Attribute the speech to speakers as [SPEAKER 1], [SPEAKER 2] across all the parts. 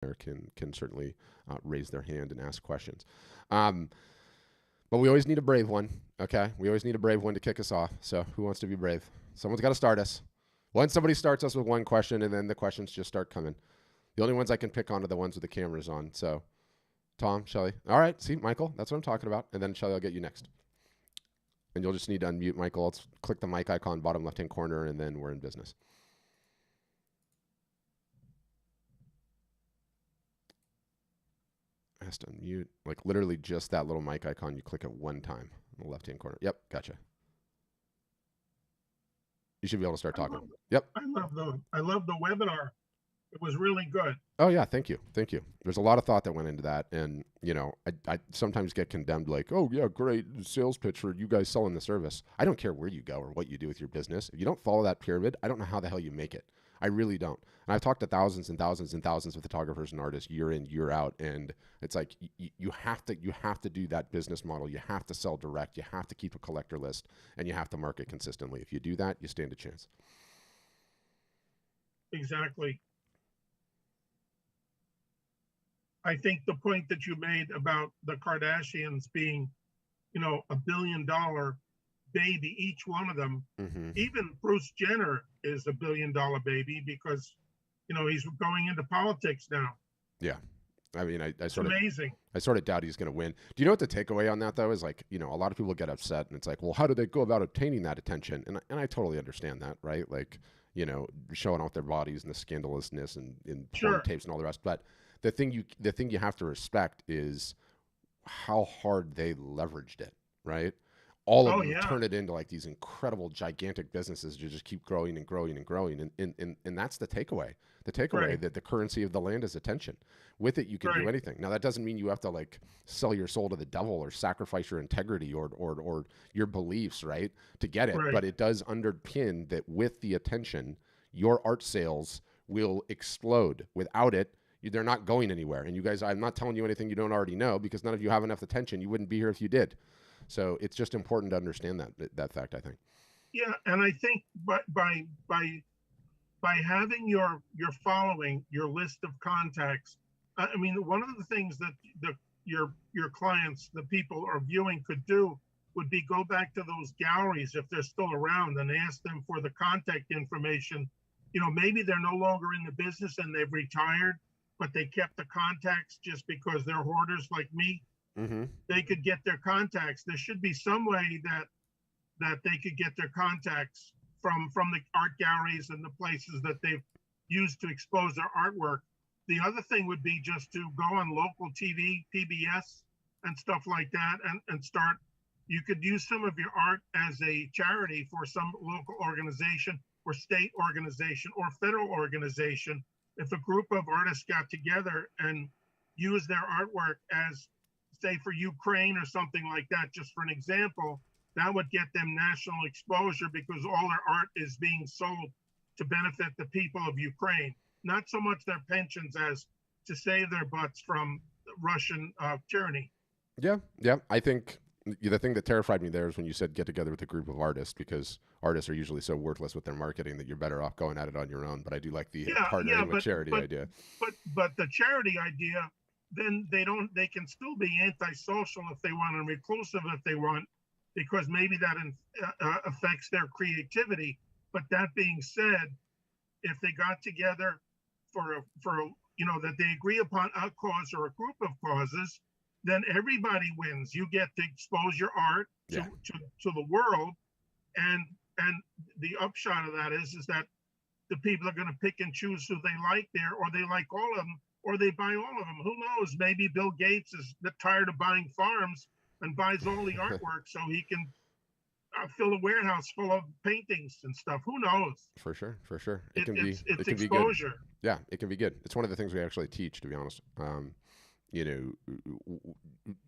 [SPEAKER 1] there can certainly raise their hand and ask questions. But we always need a brave one, okay? We always need a brave one to kick us off. So who wants to be brave? Someone's got to start us. Once somebody starts us with one question, and then the questions just start coming. The only ones I can pick on are the ones with the cameras on. So Tom, Shelly. All right, see, Michael, that's what I'm talking about. And then Shelly, I'll get you next. And you'll just need to unmute Michael. Let's click the mic icon bottom left-hand corner, and then we're in business. Has to unmute. Like literally just that little mic icon, you click it one time in the left-hand corner. Yep, gotcha. You should be able to start talking. Yep.
[SPEAKER 2] I love the webinar. It was really good.
[SPEAKER 1] Oh yeah, thank you. Thank you. There's a lot of thought that went into that. And, you know, I sometimes get condemned like, oh yeah, great sales pitch for you guys selling the service. I don't care where you go or what you do with your business. If you don't follow that pyramid, I don't know how the hell you make it. I really don't. And I've talked to thousands and thousands and thousands of photographers and artists year in, year out. And it's like, you have to do that business model. You have to sell direct. You have to keep a collector list, and you have to market consistently. If you do that, you stand a chance.
[SPEAKER 2] Exactly. I think the point that you made about the Kardashians being, you know, $1 billion baby, each one of them, even Bruce Jenner is $1 billion baby because, you know, he's going into politics now.
[SPEAKER 1] Yeah. I mean,
[SPEAKER 2] it's amazing.
[SPEAKER 1] I sort of doubt he's going to win. Do you know what the takeaway on that, though, is? Like, you know, a lot of people get upset, and it's like, well, how do they go about obtaining that attention? And I totally understand that, right? Like, you know, showing off their bodies and the scandalousness and porn tapes and all the rest. But the thing you have to respect is how hard they leveraged it, right? All of them turn it into like these incredible, gigantic businesses to just keep growing and growing and growing. And that's the takeaway. The takeaway that the currency of the land is attention. With it, you can do anything. Now, that doesn't mean you have to like sell your soul to the devil or sacrifice your integrity or your beliefs, right, to get it. But it does underpin that with the attention, your art sales will explode. Without it, they're not going anywhere. And you guys, I'm not telling you anything you don't already know, because none of you have enough attention. You wouldn't be here if you did. So it's just important to understand that fact, I think.
[SPEAKER 2] Yeah, and I think by having your following, your list of contacts, I mean, one of the things that your clients, the people are viewing, could do would be go back to those galleries if they're still around and ask them for the contact information. You know, maybe they're no longer in the business and they've retired, but they kept the contacts just because they're hoarders like me. They could get their contacts. There should be some way that they could get their contacts from the art galleries and the places that they've used to expose their artwork. The other thing would be just to go on local TV, PBS, and stuff like that, and start. You could use some of your art as a charity for some local organization or state organization or federal organization. If a group of artists got together and used their artwork as, say, for Ukraine or something like that, just for an example, that would get them national exposure because all their art is being sold to benefit the people of Ukraine, not so much their pensions as to save their butts from Russian tyranny.
[SPEAKER 1] Yeah, yeah. I think the thing that terrified me there is when you said get together with a group of artists, because artists are usually so worthless with their marketing that you're better off going at it on your own. But I do like the partnering with charity idea.
[SPEAKER 2] But the charity idea, then they can still be antisocial if they want and reclusive if they want, because maybe that affects their creativity. But that being said, if they got together for you know, that they agree upon a cause or a group of causes, then everybody wins. You get to expose your art to the world, and the upshot of that is that the people are going to pick and choose who they like there, or they like all of them, or they buy all of them. Who knows? Maybe Bill Gates is tired of buying farms and buys all the artwork so he can fill a warehouse full of paintings and stuff. Who knows?
[SPEAKER 1] For sure, for sure.
[SPEAKER 2] It's
[SPEAKER 1] it can
[SPEAKER 2] exposure.
[SPEAKER 1] Be good. Yeah, it can be good. It's one of the things we actually teach, to be honest. You know,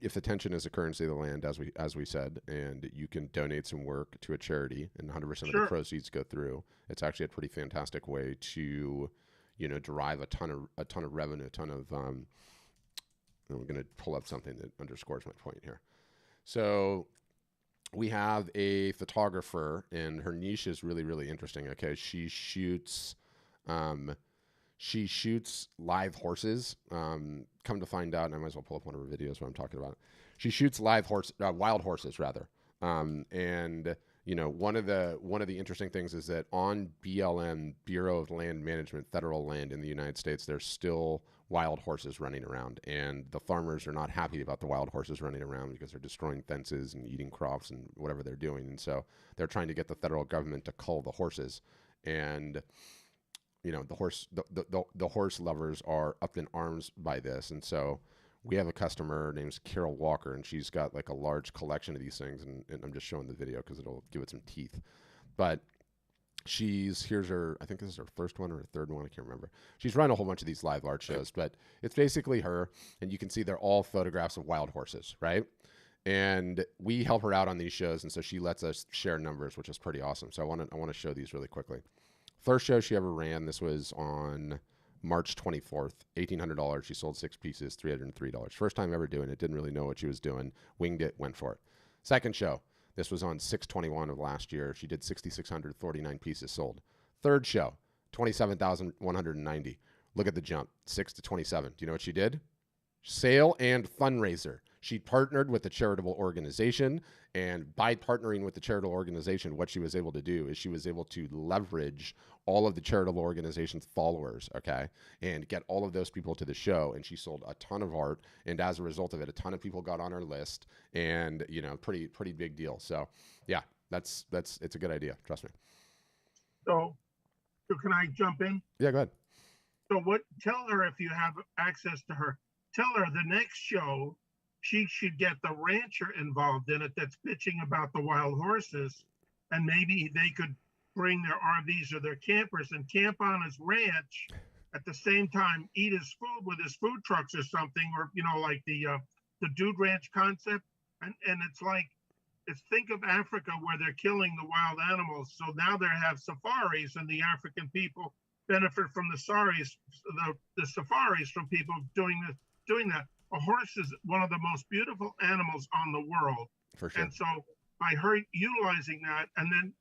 [SPEAKER 1] if attention is a currency of the land, as we said, and you can donate some work to a charity, and 100% of the proceeds go through, it's actually a pretty fantastic way to, you know, derive a ton of revenue, a ton of. I'm going to pull up something that underscores my point here. So we have a photographer, and her niche is really, really interesting. Okay, she shoots She shoots live horses. Come to find out, and I might as well pull up one of her videos where I'm talking about it. She shoots wild horses rather. And one of the interesting things is that on BLM, Bureau of Land Management, federal land in the United States, there's still wild horses running around, and the farmers are not happy about the wild horses running around because they're destroying fences and eating crops and whatever they're doing. And so they're trying to get the federal government to cull the horses. And the horse lovers are up in arms by this. And so we have a customer named Carol Walker, and she's got like a large collection of these things. And I'm just showing the video because it'll give it some teeth. But here's her, I think this is her first one or her third one, I can't remember. She's run a whole bunch of these live art shows, but it's basically her, and you can see they're all photographs of wild horses, right? And we help her out on these shows, and so she lets us share numbers, which is pretty awesome. So I want to show these really quickly. First show she ever ran, this was on March 24th, $1,800. She sold 6 pieces, $303. First time ever doing it. Didn't really know what she was doing. Winged it, went for it. Second show, this was on 6/21 of last year. She did 6,649 pieces sold. Third show, 27,190. Look at the jump, 6 to 27. Do you know what she did? Sale and fundraiser. She partnered with a charitable organization, and by partnering with the charitable organization, what she was able to do is she was able to leverage all of the charitable organization's followers, okay, and get all of those people to the show. And she sold a ton of art, and as a result of it, a ton of people got on her list, and pretty big deal. So yeah, it's a good idea. Trust me.
[SPEAKER 2] So can I jump in?
[SPEAKER 1] Yeah, go ahead.
[SPEAKER 2] So tell her, if you have access to her, tell her the next show she should get the rancher involved in it that's bitching about the wild horses, and maybe they could bring their RVs or their campers and camp on his ranch at the same time, eat his food with his food trucks or something, or like the Dude Ranch concept. And think of Africa where they're killing the wild animals. So now they have safaris, and the African people benefit from the safaris from people doing that. A horse is one of the most beautiful animals on the world.
[SPEAKER 1] For sure.
[SPEAKER 2] And so by her utilizing that and then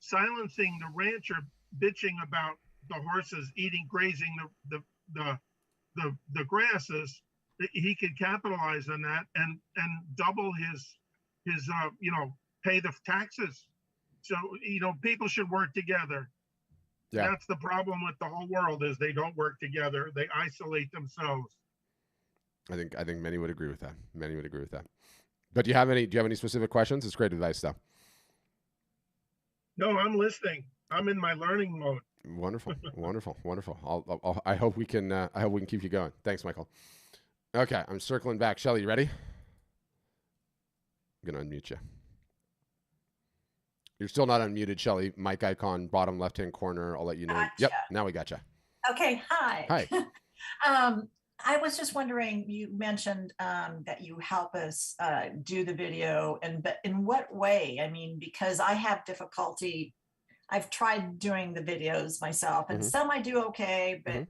[SPEAKER 2] silencing the rancher bitching about the horses grazing the grasses, he could capitalize on that and double his pay the taxes. So people should work together. Yeah. That's the problem with the whole world, is they don't work together. They isolate themselves.
[SPEAKER 1] I think many would agree with that. Many would agree with that. But do you have any specific questions? It's great advice, though.
[SPEAKER 2] No, I'm listening. I'm in my learning mode.
[SPEAKER 1] Wonderful, wonderful. I hope we can keep you going. Thanks, Michael. Okay, I'm circling back. Shelly, you ready? I'm gonna unmute you. You're still not unmuted, Shelly. Mic icon, bottom left-hand corner. I'll let you know.
[SPEAKER 3] Gotcha.
[SPEAKER 1] Yep, now we gotcha.
[SPEAKER 3] Okay, hi.
[SPEAKER 1] Hi.
[SPEAKER 3] I was just wondering, you mentioned that you help us do the video, but in what way? I mean, because I have difficulty. I've tried doing the videos myself, and some I do okay, but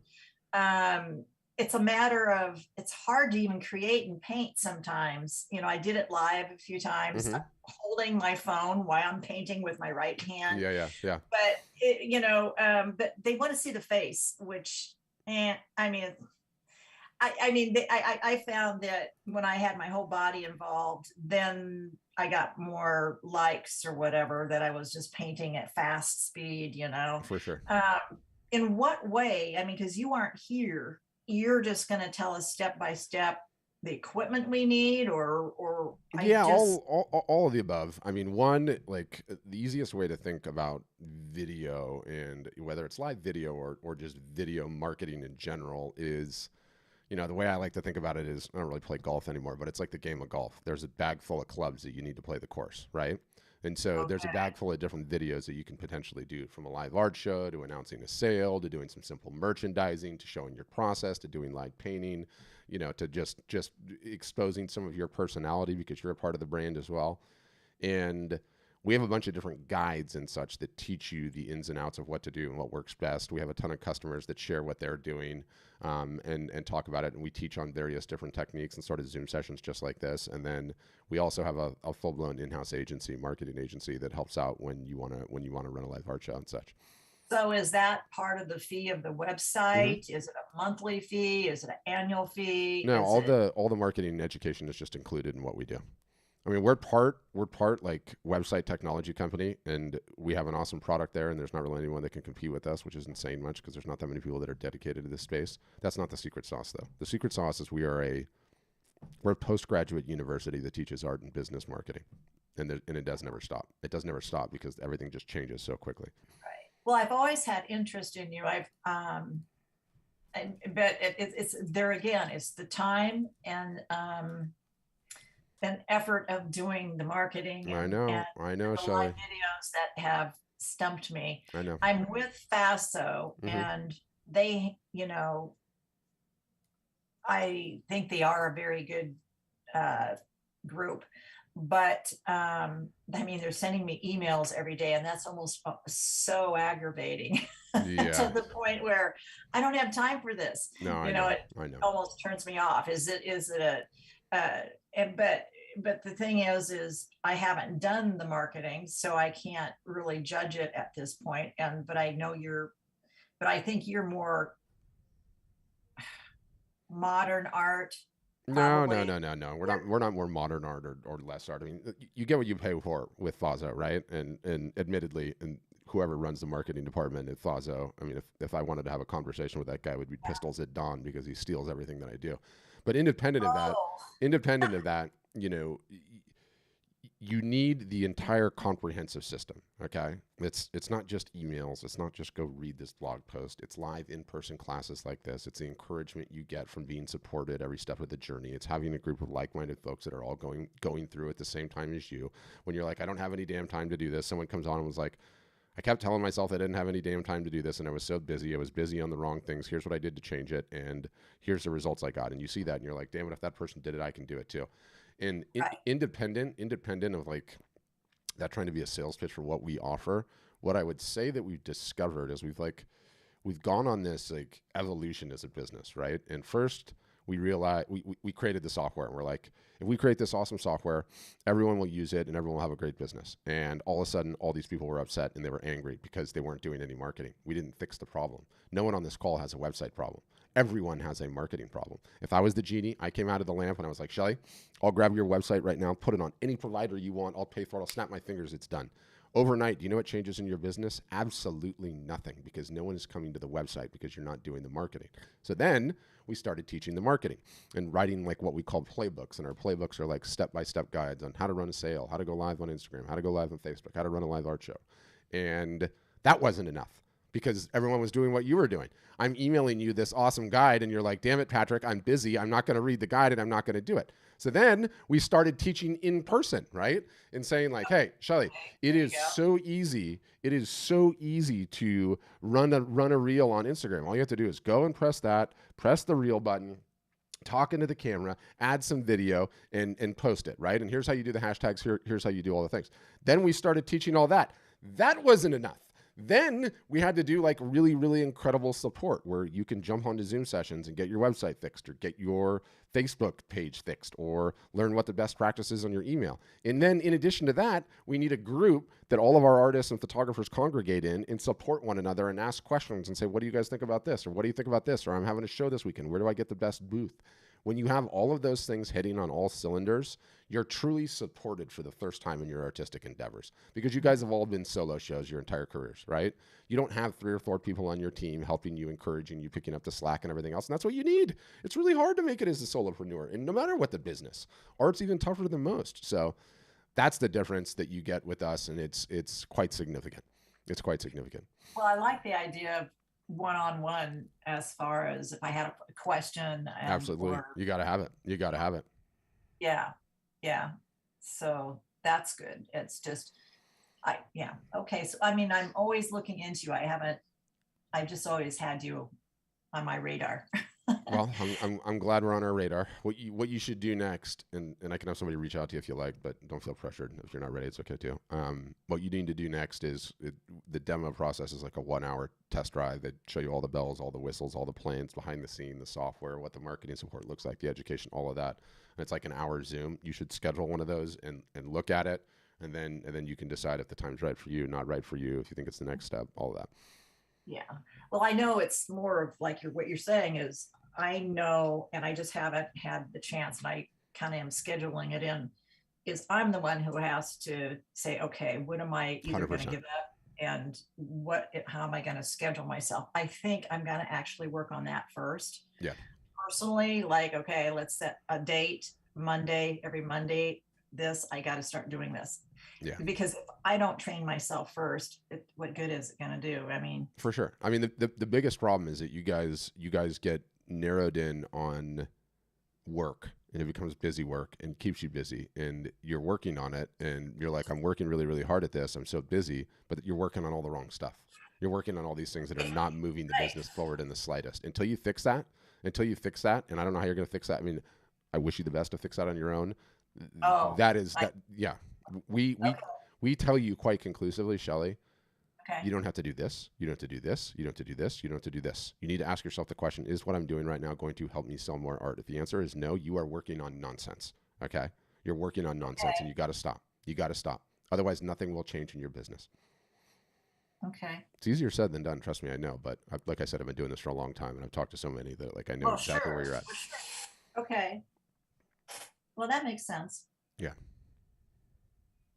[SPEAKER 3] it's a matter of, it's hard to even create and paint sometimes. I did it live a few times, holding my phone while I'm painting with my right hand.
[SPEAKER 1] Yeah.
[SPEAKER 3] But but they want to see the face, which, I found that when I had my whole body involved, then I got more likes or whatever, that I was just painting at fast speed,
[SPEAKER 1] For sure.
[SPEAKER 3] In what way? I mean, because you aren't here, you're just going to tell us step by step the equipment we need, or
[SPEAKER 1] all of the above. I mean, one, like, the easiest way to think about video, and whether it's live video or just video marketing in general, is, the way I like to think about it is, I don't really play golf anymore, but it's like the game of golf. There's a bag full of clubs that you need to play the course, right? And so there's a bag full of different videos that you can potentially do, from a live art show to announcing a sale, to doing some simple merchandising, to showing your process, to doing live painting, to just exposing some of your personality, because you're a part of the brand as well. And we have a bunch of different guides and such that teach you the ins and outs of what to do and what works best. We have a ton of customers that share what they're doing and talk about it. And we teach on various different techniques and sort of Zoom sessions just like this. And then we also have a full-blown in-house agency, marketing agency, that helps out when you want to run a live art show and such.
[SPEAKER 3] So is that part of the fee of the
[SPEAKER 1] Hmm.
[SPEAKER 3] website? Is it a monthly fee? Is it an annual fee?
[SPEAKER 1] No,
[SPEAKER 3] Is it?
[SPEAKER 1] all the marketing and education is just included in what we do. I mean, we're part like website technology company, and we have an awesome product there. And there's not really anyone that can compete with us, which is insane much because there's not that many people that are dedicated to this space. That's not the secret sauce, though. The secret sauce is we're a postgraduate university that teaches art and business marketing, and it does never stop. It does never stop because everything just changes so quickly.
[SPEAKER 3] Well, I've always had interest in you. But it's there again. It's the time and effort of doing the marketing
[SPEAKER 1] I know,
[SPEAKER 3] the live
[SPEAKER 1] Shelly.
[SPEAKER 3] videos that have stumped me.
[SPEAKER 1] I know.
[SPEAKER 3] I'm with FASO,
[SPEAKER 1] Hmm.
[SPEAKER 3] and they, I think they are a very good group, but I mean, they're sending me emails every day, and that's almost so aggravating
[SPEAKER 1] Yeah.
[SPEAKER 3] to the point where I don't have time for this.
[SPEAKER 1] No, I
[SPEAKER 3] You know,
[SPEAKER 1] know.
[SPEAKER 3] it
[SPEAKER 1] I know.
[SPEAKER 3] almost turns me off. Is it a, and but the thing is I haven't done the marketing, so I can't really judge it at this point. But I know but I think you're more modern art,
[SPEAKER 1] No, no,
[SPEAKER 3] probably.
[SPEAKER 1] no, no, no. We're not more modern art or less art. I mean, you get what you pay for with Fazo, right? And admittedly, and whoever runs the marketing department at Fazo, I mean, if I wanted to have a conversation with that guy, we'd be pistols at dawn because he steals everything that I do. But
[SPEAKER 3] Oh,
[SPEAKER 1] independent of that, you need the entire comprehensive system. Okay, it's not just emails. It's not just go read this blog post. It's live in-person classes like this. It's the encouragement you get from being supported every step of the journey. It's having a group of like-minded folks that are all going through at the same time as you. When you're like, I don't have any damn time to do this, someone comes on and was like, I kept telling myself I didn't have any damn time to do this, and I was so busy. I was busy on the wrong things. Here's what I did to change it, and here's the results I got. And you see that, and you're like, damn it, if that person did it, I can do it too. And
[SPEAKER 3] right.
[SPEAKER 1] independent of like that trying to be a sales pitch for what we offer, what I would say that we've discovered is we've gone on this like evolution as a business, right? And first we realized we created the software, and we're like, if we create this awesome software, everyone will use it and everyone will have a great business. And all of a sudden, all these people were upset and they were angry because they weren't doing any marketing. We didn't fix the problem. No one on this call has a website problem. Everyone has a marketing problem. If I was the genie, I came out of the lamp and I was like, Shelly, I'll grab your website right now, put it on any provider you want. I'll pay for it. I'll snap my fingers. It's done. Overnight, do you know what changes in your business? Absolutely nothing, because no one is coming to the website because you're not doing the marketing. So then we started teaching the marketing and writing like what we call playbooks. And our playbooks are like step-by-step guides on how to run a sale, how to go live on Instagram, how to go live on Facebook, how to run a live art show. And that wasn't enough because everyone was doing what you were doing. I'm emailing you this awesome guide and you're like, damn it, Patrick, I'm busy. I'm not going to read the guide and I'm not going to do it. So then we started teaching in person, right? And saying like, hey, Shelly, it
[SPEAKER 3] There you
[SPEAKER 1] is
[SPEAKER 3] go.
[SPEAKER 1] so easy. It is so easy to run a reel on Instagram. All you have to do is go and press the reel button, talk into the camera, add some video, and post it, right? And here's how you do the hashtags. Here's how you do all the things. Then we started teaching all that. That wasn't enough. Then we had to do like really, really incredible support where you can jump onto Zoom sessions and get your website fixed or get your Facebook page fixed or learn what the best practices on your email. And then in addition to that, we need a group that all of our artists and photographers congregate in and support one another and ask questions and say, what do you guys think about this? Or what do you think about this? Or I'm having a show this weekend. Where do I get the best booth? When you have all of those things hitting on all cylinders, you're truly supported for the first time in your artistic endeavors because you guys have all been solo shows your entire careers, right? You don't have 3 or 4 people on your team helping you, encouraging you, picking up the slack and everything else. And that's what you need. It's really hard to make it as a solopreneur. And no matter what the business, art's even tougher than most. So that's the difference that you get with us. And it's quite significant. It's quite significant.
[SPEAKER 3] Well, I like the idea of one-on-one as far as if I had a question
[SPEAKER 1] Absolutely.
[SPEAKER 3] or
[SPEAKER 1] You got to have it. You got to have it.
[SPEAKER 3] yeah, yeah. So that's good. It's just yeah. Okay. So I mean, I'm always looking into you. I just always had you on my radar.
[SPEAKER 1] Well, I'm glad we're on our radar. What you should do next, and I can have somebody reach out to you if you like, but don't feel pressured. If you're not ready, it's okay too. What you need to do next is the demo process is like a 1 hour test drive that show you all the bells, all the whistles, all the plans behind the scene, the software, what the marketing support looks like, the education, all of that. And it's like an hour Zoom. You should schedule one of those and look at it, and then you can decide if the time's right for you, not right for you, if you think it's the next step, all of that.
[SPEAKER 3] Yeah. Well, I know it's more of like what you're saying is I know, and I just haven't had the chance, and I kind of am scheduling it in, is I'm the one who has to say, okay, what am I either going to
[SPEAKER 1] 100%.
[SPEAKER 3] give up and how am I going to schedule myself? I think I'm going to actually work on that first.
[SPEAKER 1] Yeah.
[SPEAKER 3] Personally, like, okay, let's set a date, Monday, every Monday, I got to start doing this.
[SPEAKER 1] Yeah.
[SPEAKER 3] Because if I don't train myself first, what good is it going to do? I mean,
[SPEAKER 1] For sure. I mean, the biggest problem is that you guys get narrowed in on work, and it becomes busy work and keeps you busy, and you're working on it, and you're like, I'm working really, really hard at this. I'm so busy, but you're working on all the wrong stuff. You're working on all these things that are not moving the
[SPEAKER 3] right.
[SPEAKER 1] business forward in the slightest. Until you fix that, and I don't know how you're going to fix that. I mean, I wish you the best to fix that on your own.
[SPEAKER 3] Oh,
[SPEAKER 1] That is
[SPEAKER 3] I,
[SPEAKER 1] that. Yeah, we we
[SPEAKER 3] okay,
[SPEAKER 1] we tell you quite conclusively, Shelley, you
[SPEAKER 3] okay,
[SPEAKER 1] don't have to do this. You don't have to do this. You don't have to do this. You don't have to do this. You need to ask yourself the question, is what I'm doing right now going to help me sell more art? If the answer is no, you are working on nonsense. Okay? You're working on nonsense, and
[SPEAKER 3] okay,
[SPEAKER 1] you got to stop. You got to stop. Otherwise, nothing will change in your business.
[SPEAKER 3] okay.
[SPEAKER 1] It's easier said than done. Trust me, I know. But like I said, I've been doing this for a long time, and I've talked to so many that like I know
[SPEAKER 3] Well,
[SPEAKER 1] exactly where
[SPEAKER 3] sure,
[SPEAKER 1] you're at.
[SPEAKER 3] sure. Okay. Well, that makes sense.
[SPEAKER 1] Yeah.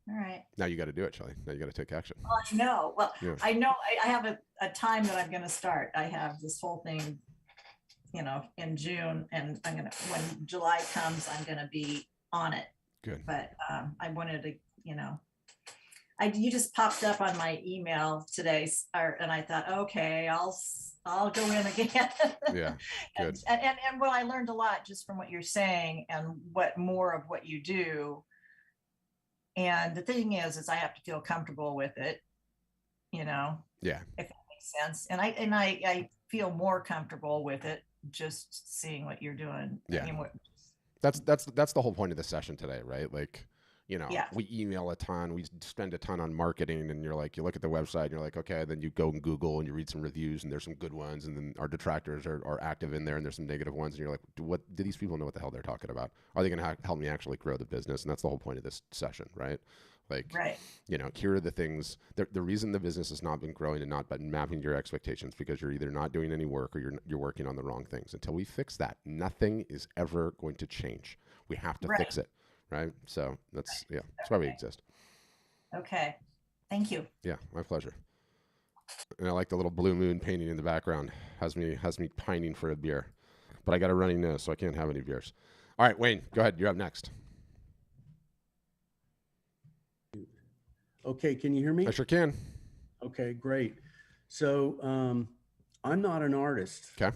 [SPEAKER 3] All right.
[SPEAKER 1] Now you got to do it, Shelley. Now you got to take action.
[SPEAKER 3] Well, I know. Well,
[SPEAKER 1] Yeah.
[SPEAKER 3] I know I have a time that I'm going to start. I have this whole thing, in June, and when July comes, I'm going to be on it.
[SPEAKER 1] Good.
[SPEAKER 3] But I wanted to, you just popped up on my email today, and I thought, okay, I'll go in again.
[SPEAKER 1] Yeah. Good.
[SPEAKER 3] And well, I learned a lot just from what you're saying and what more of what you do. And the thing is I have to feel comfortable with it,
[SPEAKER 1] Yeah.
[SPEAKER 3] if that makes sense. And I feel more comfortable with it just seeing what you're doing.
[SPEAKER 1] Yeah.
[SPEAKER 3] I mean,
[SPEAKER 1] That's the whole point of the session today, right? Like,
[SPEAKER 3] yeah,
[SPEAKER 1] we email a ton, we spend a ton on marketing, and you're like, you look at the website, and you're like, okay, then you go and Google and you read some reviews, and there's some good ones, and then our detractors are active in there, and there's some negative ones, and you're like, do these people know what the hell they're talking about? Are they going to help me actually grow the business? And that's the whole point of this session, right? Like,
[SPEAKER 3] right.
[SPEAKER 1] here are the things. The reason the business has not been growing and not been mapping your expectations because you're either not doing any work or you're working on the wrong things. Until we fix that, nothing is ever going to change. We have to
[SPEAKER 3] Right.
[SPEAKER 1] fix it, right? So that's why we exist.
[SPEAKER 3] Okay. Thank you.
[SPEAKER 1] Yeah, my pleasure. And I like the little blue moon painting in the background. Has me pining for a beer, but I got a runny nose, so I can't have any beers. All right, Wayne, go ahead. You're up next.
[SPEAKER 4] Okay, can you hear me?
[SPEAKER 1] I sure can.
[SPEAKER 4] Okay, great. So I'm not an artist.
[SPEAKER 1] Okay.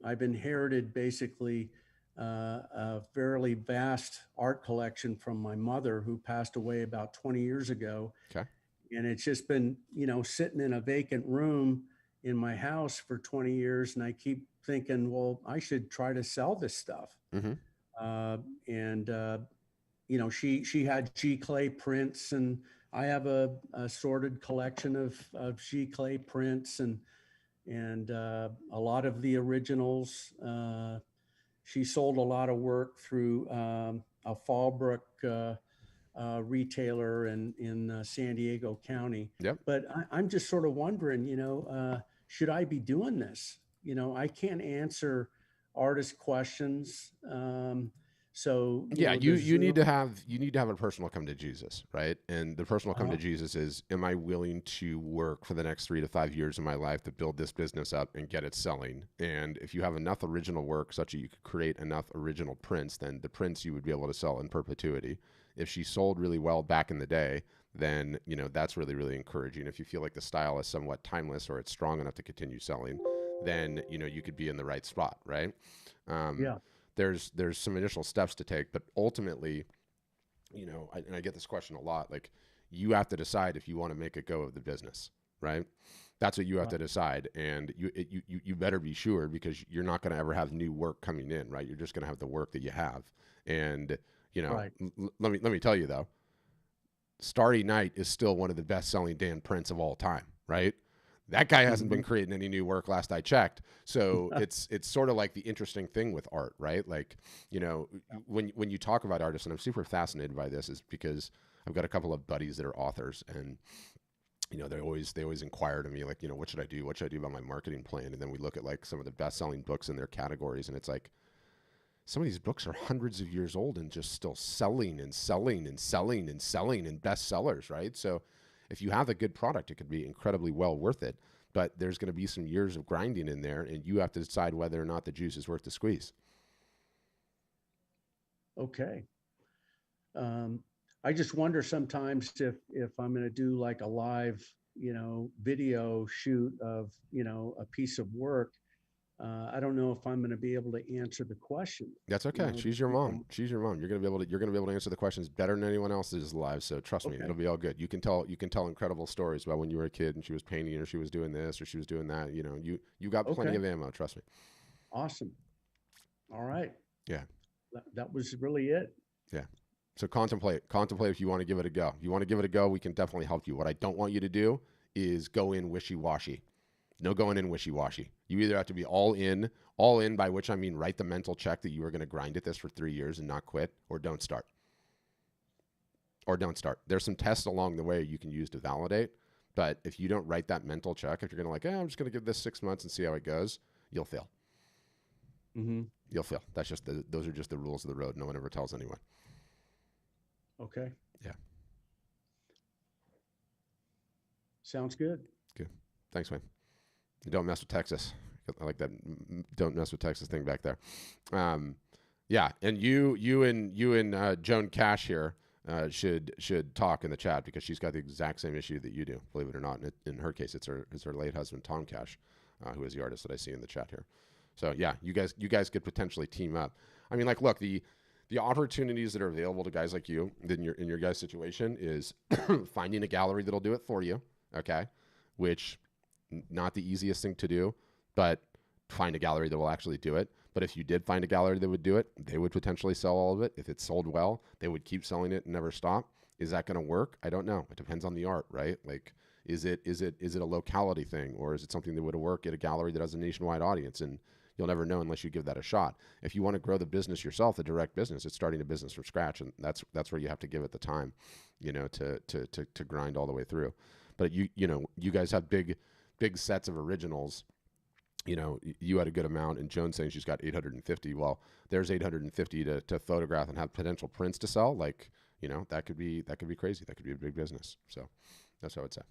[SPEAKER 4] I've inherited basically a fairly vast art collection from my mother, who passed away about 20 years ago.
[SPEAKER 1] Okay.
[SPEAKER 4] And it's just been, sitting in a vacant room in my house for 20 years, and I keep thinking, well, I should try to sell this stuff.
[SPEAKER 1] Mm-hmm.
[SPEAKER 4] She had G clay prints, and I have a sorted collection of G clay prints and a lot of the originals. She sold a lot of work through a Fallbrook retailer in San Diego County.
[SPEAKER 1] Yep.
[SPEAKER 4] But I'm just sort of wondering, should I be doing this? I can't answer artist questions. So
[SPEAKER 1] you need to have a personal come to Jesus, right? And the personal come to Jesus is, am I willing to work for the next 3 to 5 years of my life to build this business up and get it selling? And if you have enough original work such that you could create enough original prints, then the prints you would be able to sell in perpetuity. If she sold really well back in the day, then that's really, really encouraging. If you feel like the style is somewhat timeless or it's strong enough to continue selling, then you could be in the right spot, right?
[SPEAKER 4] Yeah.
[SPEAKER 1] There's some initial steps to take, but ultimately, and I get this question a lot, like, you have to decide if you want to make a go of the business, right? That's what you have to decide. And you better be sure, because you're not going to ever have new work coming in, right? You're just going to have the work that you have. And,
[SPEAKER 4] Right.
[SPEAKER 1] let me tell you though, Starry Night is still one of the best selling damn prints of all time, right? That guy hasn't been creating any new work last I checked. So it's sort of like the interesting thing with art, right? Like, when you talk about artists, and I'm super fascinated by this, is because I've got a couple of buddies that are authors, and you know, they always inquire to me like, you know, what should I do? What should I do about my marketing plan? And then we look at like some of the best selling books in their categories, and it's like some of these books are hundreds of years old and just still selling and selling and selling and selling and bestsellers, right? So if you have a good product, it could be incredibly well worth it. But there's going to be some years of grinding in there, and you have to decide whether or not the juice is worth the squeeze.
[SPEAKER 4] Okay. I just wonder sometimes if I'm going to do like a live, you know, video shoot of, you know, a piece of work. I don't know if I'm going to be able to answer the question.
[SPEAKER 1] That's okay.
[SPEAKER 4] You know,
[SPEAKER 1] She's your mom. She's your mom. You're gonna be able to answer the questions better than anyone else that is live. So trust me, it'll be all good. You can tell incredible stories about when you were a kid and she was painting, or she was doing this, or she was doing that. You know, you got plenty of ammo. Trust me.
[SPEAKER 4] Awesome. All right.
[SPEAKER 1] Yeah.
[SPEAKER 4] That was really it.
[SPEAKER 1] Yeah. So contemplate if you want to give it a go. If you want to give it a go, we can definitely help you. What I don't want you to do is go in wishy-washy. No going in wishy-washy. You either have to be all in, by which I mean write the mental check that you are going to grind at this for 3 years and not quit, or don't start. There's some tests along the way you can use to validate, but if you don't write that mental check, if you're going to like, I'm just going to give this 6 months and see how it goes, you'll fail.
[SPEAKER 4] Mm-hmm.
[SPEAKER 1] You'll fail. That's just those are just the rules of the road. No one ever tells anyone.
[SPEAKER 4] Okay.
[SPEAKER 1] Yeah.
[SPEAKER 4] Sounds good.
[SPEAKER 1] Good. Thanks, man. Don't mess with Texas. I like that. Don't mess with Texas thing back there. Yeah, and you and Joan Cash here should talk in the chat, because she's got the exact same issue that you do. Believe it or not, in her case, it's her late husband Tom Cash, who is the artist that I see in the chat here. So yeah, you guys could potentially team up. I mean, like, look, the opportunities that are available to guys like you in your guys' situation is finding a gallery that'll do it for you. Okay, which not the easiest thing to do, but find a gallery that will actually do it. But if you did find a gallery that would do it, they would potentially sell all of it. If it sold well, they would keep selling it and never stop. Is that going to work? I don't know. It depends on the art, right? Like, is it a locality thing, or is it something that would work at a gallery that has a nationwide audience? And you'll never know unless you give that a shot. If you want to grow the business yourself, the direct business, it's starting a business from scratch, and that's where you have to give it the time, you know, to grind all the way through. But you guys have big sets of originals. You know, you had a good amount, and Joan's saying she's got 850. Well, there's 850 to photograph and have potential prints to sell. Like, you know, that could be crazy. That could be a big business. So that's what I would say.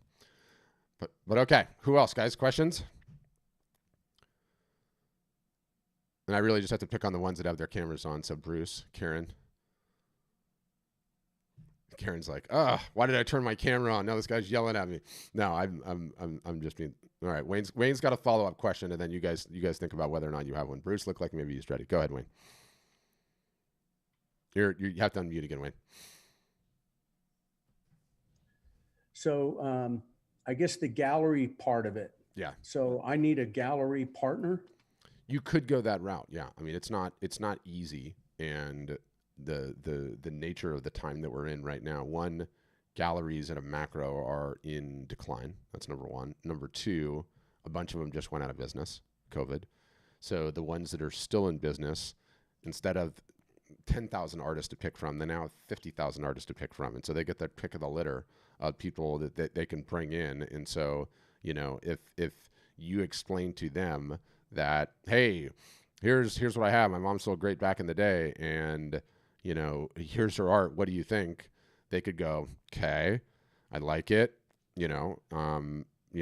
[SPEAKER 1] But okay, who else, guys? Questions? And I really just have to pick on the ones that have their cameras on. So Bruce, Karen's like, why did I turn my camera on? Now this guy's yelling at me. No, I'm just being. All right, Wayne's got a follow-up question, and then you guys think about whether or not you have one. Bruce looked like maybe he's ready. Go ahead, Wayne. You have to unmute again, Wayne.
[SPEAKER 4] So I guess the gallery part of it.
[SPEAKER 1] Yeah.
[SPEAKER 4] So I need a gallery partner.
[SPEAKER 1] You could go that route. Yeah. I mean, it's not easy, and the nature of the time that we're in right now. One, galleries at a macro are in decline. That's number one. Number two, a bunch of them just went out of business, COVID. So the ones that are still in business, instead of 10,000 artists to pick from, they now have 50,000 artists to pick from. And so they get their pick of the litter of people that they can bring in. And so, you know, if you explain to them that, hey, here's what I have. My mom sold great back in the day, and, you know, here's her art. What do you think? They could go, okay, I like it. You know,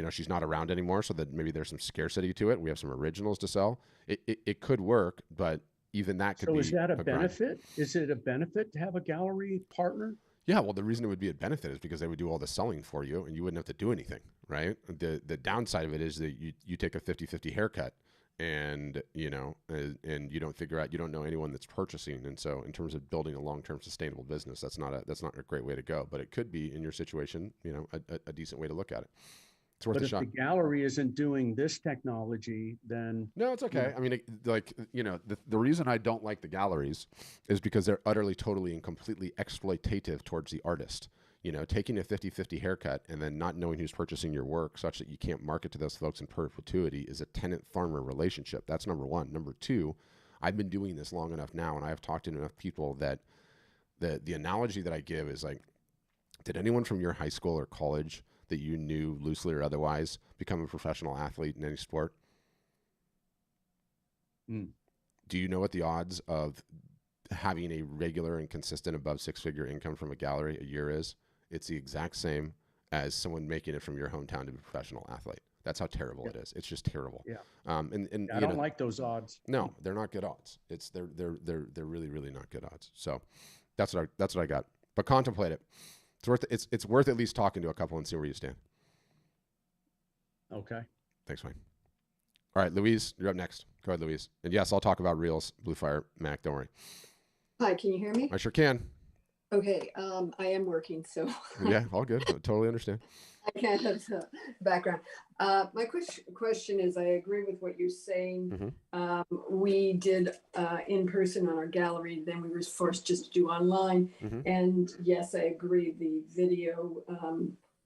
[SPEAKER 1] she's not around anymore, so that maybe there's some scarcity to it. We have some originals to sell. It could work, but even that could be. So
[SPEAKER 4] is that a benefit? Is it a benefit to have a gallery partner?
[SPEAKER 1] Yeah, well, the reason it would be a benefit is because they would do all the selling for you, and you wouldn't have to do anything, right? The downside of it is that you take a 50-50 haircut, and you know, and you don't know anyone that's purchasing. And so in terms of building a long-term sustainable business, that's not a great way to go, but it could be in your situation, you know, a decent way to look at it. It's worth a shot.
[SPEAKER 4] But if the gallery isn't doing this technology, then
[SPEAKER 1] no, it's okay. I mean, the reason I don't like the galleries is because they're utterly, totally, and completely exploitative towards the artist. You know, taking a 50-50 haircut and then not knowing who's purchasing your work such that you can't market to those folks in perpetuity is a tenant-farmer relationship. That's number one. Number two, I've been doing this long enough now, and I've talked to enough people that the analogy that I give is like, did anyone from your high school or college that you knew loosely or otherwise become a professional athlete in any sport? Do you know what the odds of having a regular and consistent above six-figure income from a gallery a year is? It's the exact same as someone making it from your hometown to be a professional athlete. That's how terrible it is. It's just terrible.
[SPEAKER 4] Yeah.
[SPEAKER 1] And
[SPEAKER 4] I don't like those odds.
[SPEAKER 1] No, they're not good odds. They're really, really not good odds. So that's what I got. But contemplate it. It's worth at least talking to a couple and see where you stand.
[SPEAKER 4] Okay.
[SPEAKER 1] Thanks, Wayne. All right, Louise, you're up next. Go ahead, Louise. And yes, I'll talk about Reels, Blue Fire, Mac. Don't worry.
[SPEAKER 5] Hi, can you hear me?
[SPEAKER 1] I sure can.
[SPEAKER 5] Okay, I am working, so
[SPEAKER 1] Yeah, all good. I totally understand.
[SPEAKER 5] I can't have the background. My question is, I agree with what you're saying. We did in person on our gallery, then we were forced just to do online. And yes, I agree, the video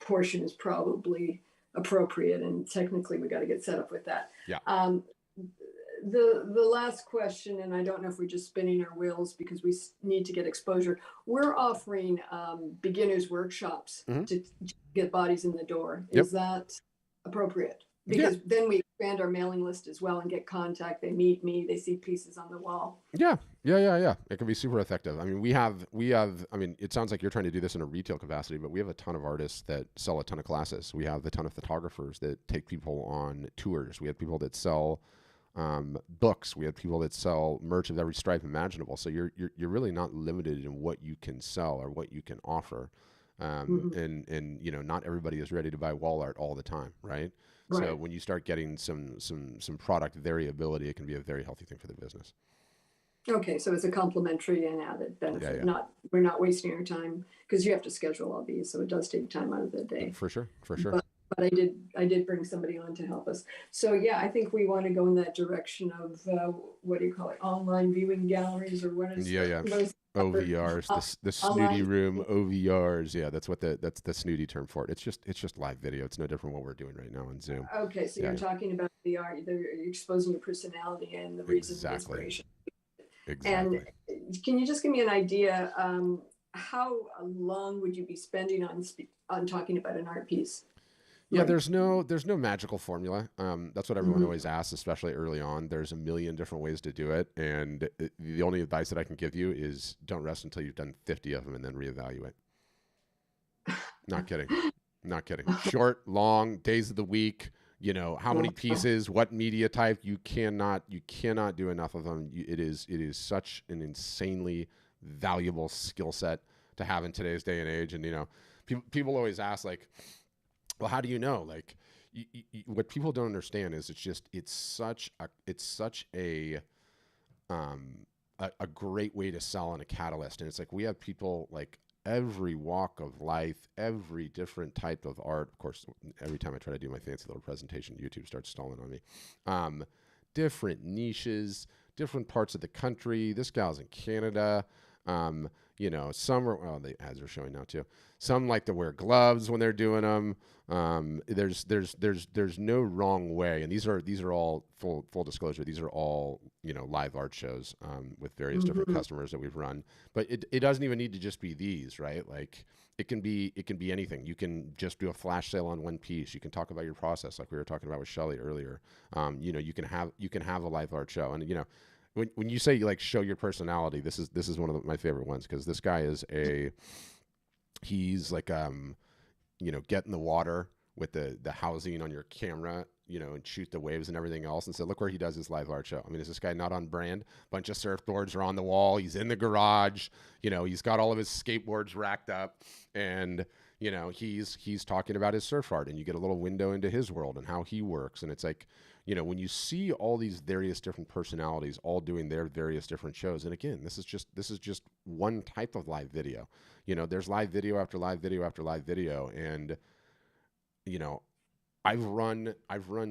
[SPEAKER 5] portion is probably appropriate, and technically we got to get set up with that.
[SPEAKER 1] Yeah.
[SPEAKER 5] The last question, and I don't know if we're just spinning our wheels because we need to get exposure. We're offering beginners workshops to get bodies in the door. Is that appropriate? Because then we expand our mailing list as well and get contact. They meet me. They see pieces on the wall.
[SPEAKER 1] Yeah. It can be super effective. I mean, we have. I mean, it sounds like you're trying to do this in a retail capacity, but we have a ton of artists that sell a ton of classes. We have a ton of photographers that take people on tours. We have people that sell books. We have people that sell merch of every stripe imaginable. So you're really not limited in what you can sell or what you can offer. And you know, not everybody is ready to buy wall art all the time, right? So when you start getting some product variability, it can be a very healthy thing for the business.
[SPEAKER 5] Okay, so it's a complimentary and added benefit. We're not wasting our time because you have to schedule all these, so it does take time out of the day.
[SPEAKER 1] For sure.
[SPEAKER 5] But I did bring somebody on to help us. So yeah, I think we want to go in that direction of what do you call it? Online viewing galleries, or what is
[SPEAKER 1] OVRs, the snooty room OVRs. Yeah, that's the snooty term for it. It's just live video. It's no different what we're doing right now on Zoom.
[SPEAKER 5] Okay, so you're talking about VR, you're exposing your personality and the reasons of inspiration.
[SPEAKER 1] Exactly.
[SPEAKER 5] And can you just give me an idea? How long would you be spending on talking about an art piece?
[SPEAKER 1] Yeah, there's no magical formula. That's what everyone always asks, especially early on. There's a million different ways to do it, and the only advice that I can give you is don't rest until you've done 50 of them and then reevaluate. Not kidding. Short, long, days of the week. You know, how many pieces, what media type. You cannot do enough of them. It is such an insanely valuable skill set to have in today's day and age. And you know, people always ask, like, well, how do you know? Like, what people don't understand is it's such a great way to sell on a catalyst. And it's like we have people like every walk of life, every different type of art. Of course, every time I try to do my fancy little presentation, YouTube starts stalling on me. Different niches, different parts of the country. This gal's in Canada. You know, some are, the ads are showing now too. Some like to wear gloves when they're doing them. There's no wrong way. And these are all full disclosure. These are all, you know, live art shows, with various different customers that we've run, but it doesn't even need to just be these, right? Like it can be anything. You can just do a flash sale on one piece. You can talk about your process. Like we were talking about with Shelly earlier. You know, you can have a live art show, and you know, when you say you like show your personality, this is one of my favorite ones, because this guy is he's like you know, get in the water with the housing on your camera, you know, and shoot the waves and everything else. And so look where he does his live art show. I mean, is this guy not on brand? Bunch of surfboards are on the wall. He's in the garage. You know, he's got all of his skateboards racked up, and you know, he's talking about his surf art, and you get a little window into his world and how he works. And it's like, you know, when you see all these various different personalities all doing their various different shows, and again, this is just one type of live video. You know, there's live video after live video after live video, and you know, I've run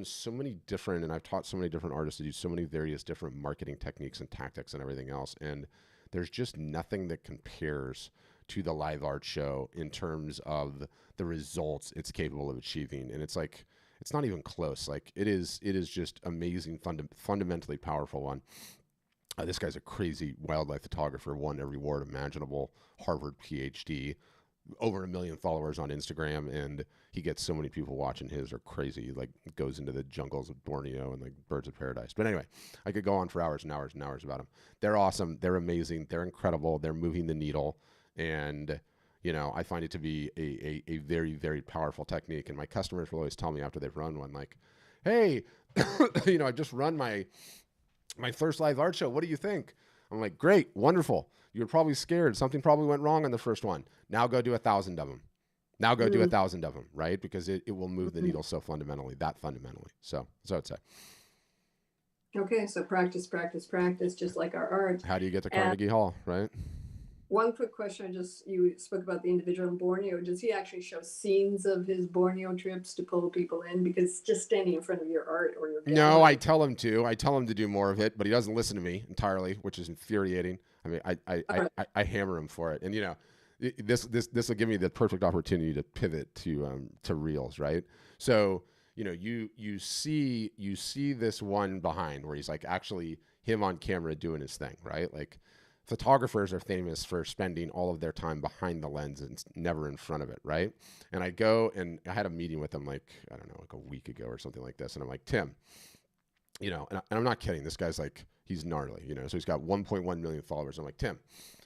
[SPEAKER 1] so many different, and I've taught so many different artists to do so many various different marketing techniques and tactics and everything else, and there's just nothing that compares to the live art show in terms of the results it's capable of achieving. And it's like, it's not even close. Like it is just amazing, fundamentally powerful one. This guy's a crazy wildlife photographer, won every award imaginable, Harvard PhD, over 1 million followers on Instagram, and he gets so many people watching his are crazy. He like goes into the jungles of Borneo and like birds of paradise. But anyway, I could go on for hours and hours and hours about them. They're awesome. They're amazing. They're incredible. They're moving the needle. And, you know, I find it to be a very, very powerful technique. And my customers will always tell me after they've run one, like, hey, you know, I've just run my first live art show. What do you think? I'm like, great, wonderful. You were probably scared. Something probably went wrong on the first one. Now go do 1,000 of them. Now go do 1,000 of them, right? Because it will move the needle so fundamentally, that fundamentally. So I'd say.
[SPEAKER 5] Okay, so practice, practice, practice, just like our art.
[SPEAKER 1] How do you get to Carnegie Hall, right?
[SPEAKER 5] One quick question. You spoke about the individual in Borneo. Does he actually show scenes of his Borneo trips to pull people in? Because just standing in front of your art or your gallery.
[SPEAKER 1] No, I tell him to. I tell him to do more of it, but he doesn't listen to me entirely, which is infuriating. I mean, I hammer him for it, and you know, this will give me the perfect opportunity to pivot to reels, right? So you know, you see this one behind where he's like actually him on camera doing his thing, right? Like photographers are famous for spending all of their time behind the lens and never in front of it, right? And I go and I had a meeting with him like, I don't know, like a week ago or something like this. And I'm like, Tim, you know, and I'm not kidding. This guy's like, he's gnarly, you know, so he's got 1.1 million followers. I'm like, Tim,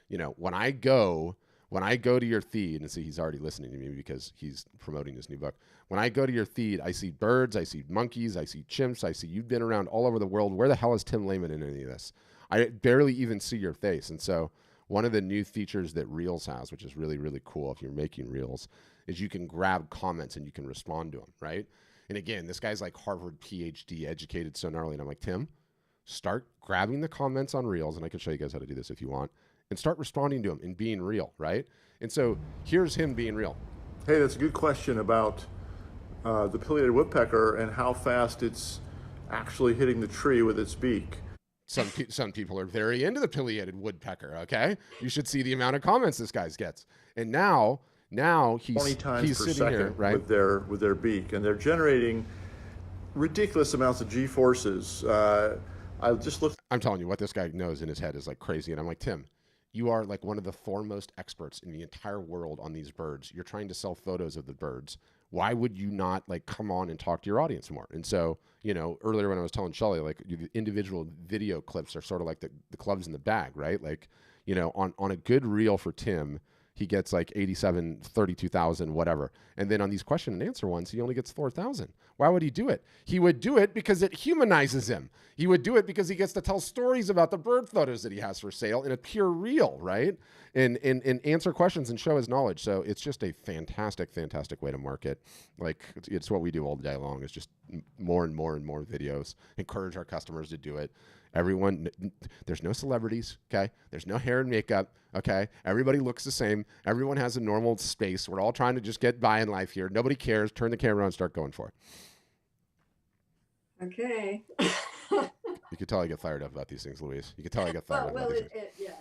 [SPEAKER 1] you know, when I go to your feed, and see, he's already listening to me because he's promoting his new book. When I go to your feed, I see birds, I see monkeys, I see chimps, I see you've been around all over the world. Where the hell is Tim Lehman in any of this? I barely even see your face. And so one of the new features that Reels has, which is really, really cool if you're making Reels, is you can grab comments and you can respond to them, right? And again, this guy's like Harvard PhD educated so gnarly. And I'm like, Tim, start grabbing the comments on Reels, and I can show you guys how to do this if you want, and start responding to them and being real, right? And so here's him being real.
[SPEAKER 6] Hey, that's a good question about the pileated woodpecker and how fast it's actually hitting the tree with its beak.
[SPEAKER 1] Some people are very into the pileated woodpecker, okay? You should see the amount of comments this guy gets. And now he's
[SPEAKER 6] 20 times per
[SPEAKER 1] sitting
[SPEAKER 6] second
[SPEAKER 1] here, right?
[SPEAKER 6] with their beak, and they're generating ridiculous amounts of G-forces. I just looked.
[SPEAKER 1] I'm telling you, what this guy knows in his head is like crazy. And I'm like, Tim, you are like one of the foremost experts in the entire world on these birds. You're trying to sell photos of the birds. Why would you not like come on and talk to your audience more? And so, you know, earlier when I was telling Shelly, like the individual video clips are sort of like the clubs in the bag, right? Like, you know, on a good reel for Tim, he gets like 87, 32,000, whatever. And then on these question and answer ones, he only gets 4,000. Why would he do it? He would do it because it humanizes him. He would do it because he gets to tell stories about the bird photos that he has for sale in a pure reel, right? And answer questions and show his knowledge. So it's just a fantastic, fantastic way to market. Like it's what we do all day long, is just more and more and more videos, encourage our customers to do it. Everyone, there's no celebrities, okay? There's no hair and makeup, okay? Everybody looks the same. Everyone has a normal space. We're all trying to just get by in life here. Nobody cares. Turn the camera on and start going for it.
[SPEAKER 5] Okay.
[SPEAKER 1] You can tell I get fired up about these things, Louise. You can tell I get fired up about these things.
[SPEAKER 5] Yeah,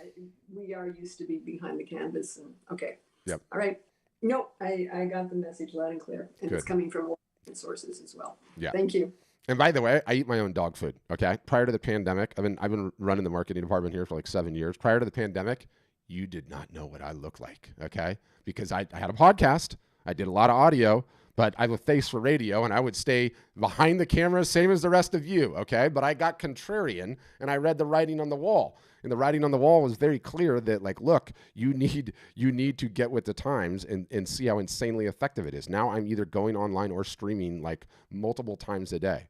[SPEAKER 5] we are used to be behind the canvas. And, okay.
[SPEAKER 1] Yep.
[SPEAKER 5] All right. No, I got the message loud and clear. And
[SPEAKER 1] Good.
[SPEAKER 5] It's coming from sources as well.
[SPEAKER 1] Yeah.
[SPEAKER 5] Thank you.
[SPEAKER 1] And by the way, I eat my own dog food. Okay. Prior to the pandemic, I've been running the marketing department here for like 7 years. Prior to the pandemic, you did not know what I look like. Okay. Because I had a podcast. I did a lot of audio, but I have a face for radio, and I would stay behind the camera, same as the rest of you. Okay. But I got contrarian and I read the writing on the wall. And the writing on the wall was very clear that, like, look, you need to get with the times and see how insanely effective it is. Now I'm either going online or streaming like multiple times a day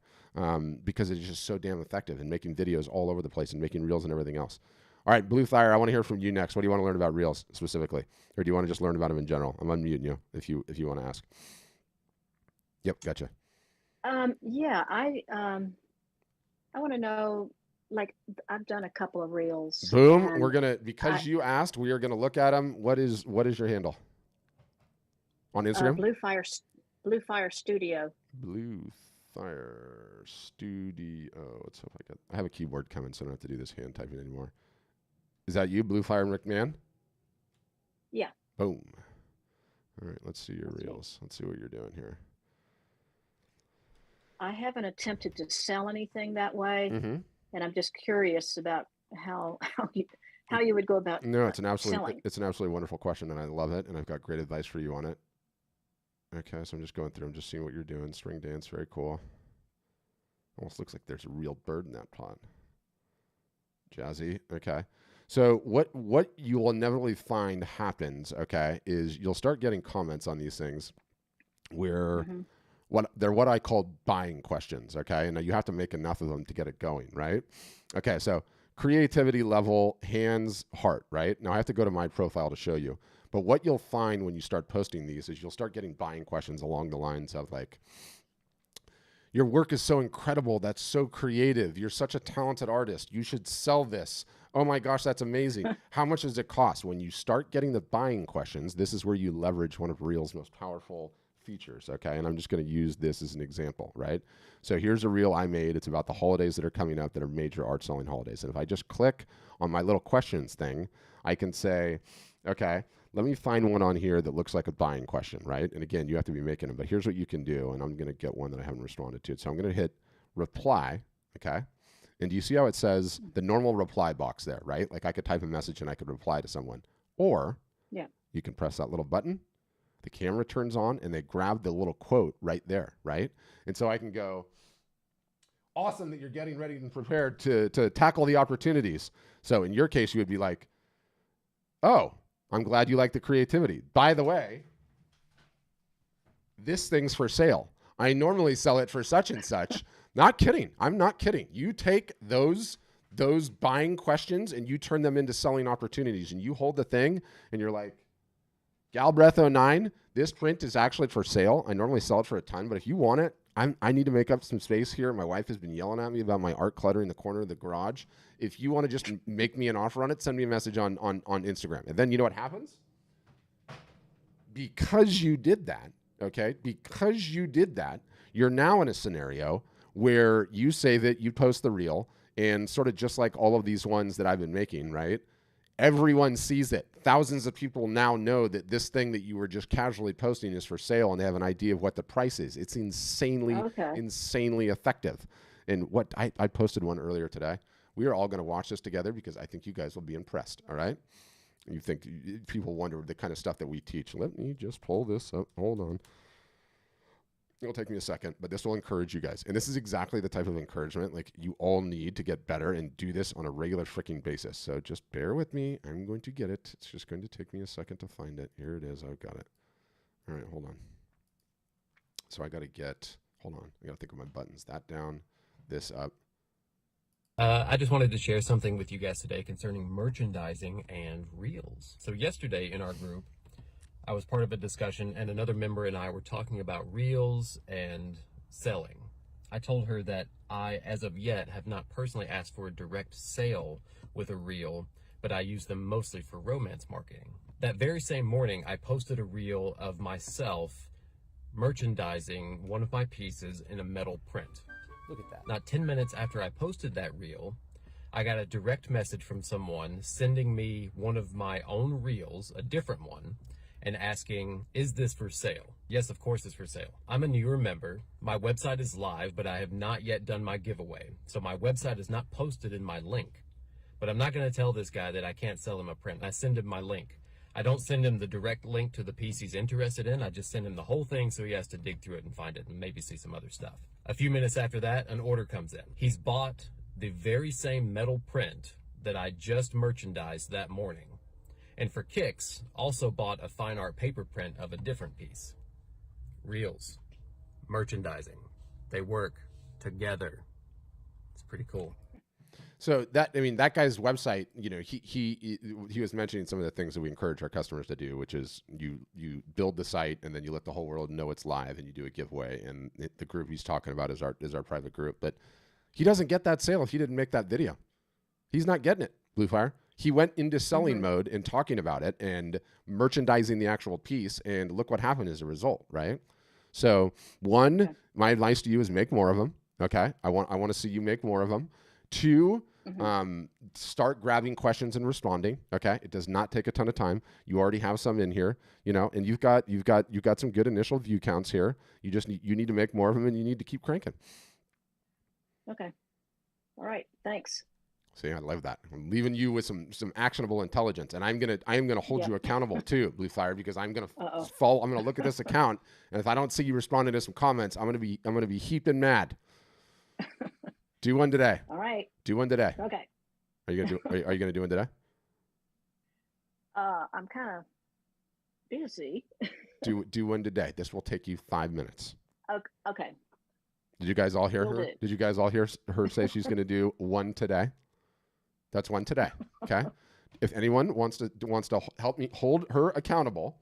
[SPEAKER 1] because it's just so damn effective and making videos all over the place and making reels and everything else. All right, Blue Fire, I want to hear from you next. What do you want to learn about reels specifically? Or do you want to just learn about them in general? I'm unmuting you if you want to ask. Yep, gotcha.
[SPEAKER 7] Yeah, I want to know, like, I've done a couple of reels.
[SPEAKER 1] Boom. We're going to, because you asked, we are going to look at them. What is your handle on Instagram?
[SPEAKER 7] Blue Fire Studio.
[SPEAKER 1] Blue Fire Studio. Let's hope I have a keyboard coming, so I don't have to do this hand typing anymore. Is that you, Blue Fire and Rick Mann?
[SPEAKER 7] Yeah.
[SPEAKER 1] Boom. All right, let's see your reels. Let's see what you're doing here.
[SPEAKER 7] I haven't attempted to sell anything that way. Mm-hmm. And I'm just curious about how how you would go about
[SPEAKER 1] No, it's an absolutely
[SPEAKER 7] selling.
[SPEAKER 1] it's an absolutely wonderful question, and I love it, and I've got great advice for you on it. Okay, so I'm just going through. I'm just seeing what you're doing. String dance, very cool. Almost looks like there's a real bird in that pot. Jazzy. Okay. So what you will inevitably find happens, okay, is you'll start getting comments on these things where
[SPEAKER 7] Mm-hmm.
[SPEAKER 1] what I call buying questions, okay? And you have to make enough of them to get it going, right? Okay, so creativity level, hands, heart, right? Now I have to go to my profile to show you. But what you'll find when you start posting these is you'll start getting buying questions along the lines of like, your work is so incredible. That's so creative. You're such a talented artist. You should sell this. Oh my gosh, that's amazing. How much does it cost? When you start getting the buying questions, this is where you leverage one of Reel's most powerful features, okay? And I'm just going to use this as an example, right? So here's a reel I made. It's about the holidays that are coming up that are major art selling holidays. And if I just click on my little questions thing, I can say, okay, let me find one on here that looks like a buying question, right? And again, you have to be making them, but here's what you can do. And I'm going to get one that I haven't responded to. So I'm going to hit reply, okay? And do you see how it says the normal reply box there, right? Like I could type a message and I could reply to someone. Or
[SPEAKER 7] Yeah.
[SPEAKER 1] you can press that little button, the camera turns on, and they grab the little quote right there, right? And so I can go, awesome that you're getting ready and prepared to tackle the opportunities. So in your case, you would be like, oh, I'm glad you like the creativity. By the way, this thing's for sale. I normally sell it for such and such. Not kidding. I'm not kidding. You take those buying questions and you turn them into selling opportunities, and you hold the thing and you're like, Galbreath 09, this print is actually for sale. I normally sell it for a ton, but if you want it, I need to make up some space here. My wife has been yelling at me about my art clutter in the corner of the garage. If you want to just make me an offer on it, send me a message on Instagram. And then you know what happens? Because you did that, okay? Because you did that, you're now in a scenario where you say that you post the reel, and sort of just like all of these ones that I've been making, right? Everyone sees it. Thousands of people now know that this thing that you were just casually posting is for sale, and they have an idea of what the price is. It's insanely effective. And what I posted one earlier today. We are all going to watch this together because I think you guys will be impressed. All right. You think people wonder the kind of stuff that we teach. Let me just pull this up. Hold on. It'll take me a second, but this will encourage you guys. And this is exactly the type of encouragement like you all need to get better and do this on a regular freaking basis. So just bear with me. I'm going to get it. It's just going to take me a second to find it. Here it is. I've got it. All right, hold on. So I got to hold on. I got to think of my buttons. That down, this up.
[SPEAKER 8] I just wanted to share something with you guys today concerning merchandising and reels. So yesterday in our group, I was part of a discussion, and another member and I were talking about reels and selling. I told her that I, as of yet, have not personally asked for a direct sale with a reel, but I use them mostly for romance marketing. That very same morning, I posted a reel of myself merchandising one of my pieces in a metal print. Look at that. Not 10 minutes after I posted that reel, I got a direct message from someone sending me one of my own reels, a different one, and asking, is this for sale? Yes, of course it's for sale. I'm a newer member. My website is live, but I have not yet done my giveaway. So my website is not posted in my link. But I'm not going to tell this guy that I can't sell him a print. I send him my link. I don't send him the direct link to the piece he's interested in. I just send him the whole thing so he has to dig through it and find it and maybe see some other stuff. A few minutes after that, an order comes in. He's bought the very same metal print that I just merchandised that morning. And for kicks, also bought a fine art paper print of a different piece. Reels, merchandising, they work together. It's pretty cool.
[SPEAKER 1] So that guy's website, he was mentioning some of the things that we encourage our customers to do, which is you build the site and then you let the whole world know it's live and you do a giveaway. And the group he's talking about is our private group, but he doesn't get that sale if he didn't make that video. He's not getting it, Blue Fire. He went into selling mode and talking about it and merchandising the actual piece, and look what happened as a result, right? So my advice to you is make more of them. Okay, I want to see you make more of them. 2, start grabbing questions and responding. Okay, it does not take a ton of time. You already have some in here, and you've got some good initial view counts here. You need to make more of them, and you need to keep cranking.
[SPEAKER 7] Okay. All right. Thanks.
[SPEAKER 1] See, I love that. I'm leaving you with some actionable intelligence, and I am gonna hold you accountable too, Blue Fire, because I'm gonna follow. I'm gonna look at this account, and if I don't see you responding to some comments, I'm gonna be heaping mad. Do one today.
[SPEAKER 7] All right.
[SPEAKER 1] Do one today.
[SPEAKER 7] Okay.
[SPEAKER 1] Are you gonna do one today?
[SPEAKER 7] I'm kind of busy.
[SPEAKER 1] Do one today. This will take you 5 minutes.
[SPEAKER 7] Okay.
[SPEAKER 1] Did you guys all hear
[SPEAKER 7] Will
[SPEAKER 1] her?
[SPEAKER 7] do.
[SPEAKER 1] Did you guys all hear her say she's gonna do one today? That's one today. Okay. If anyone wants to help me hold her accountable,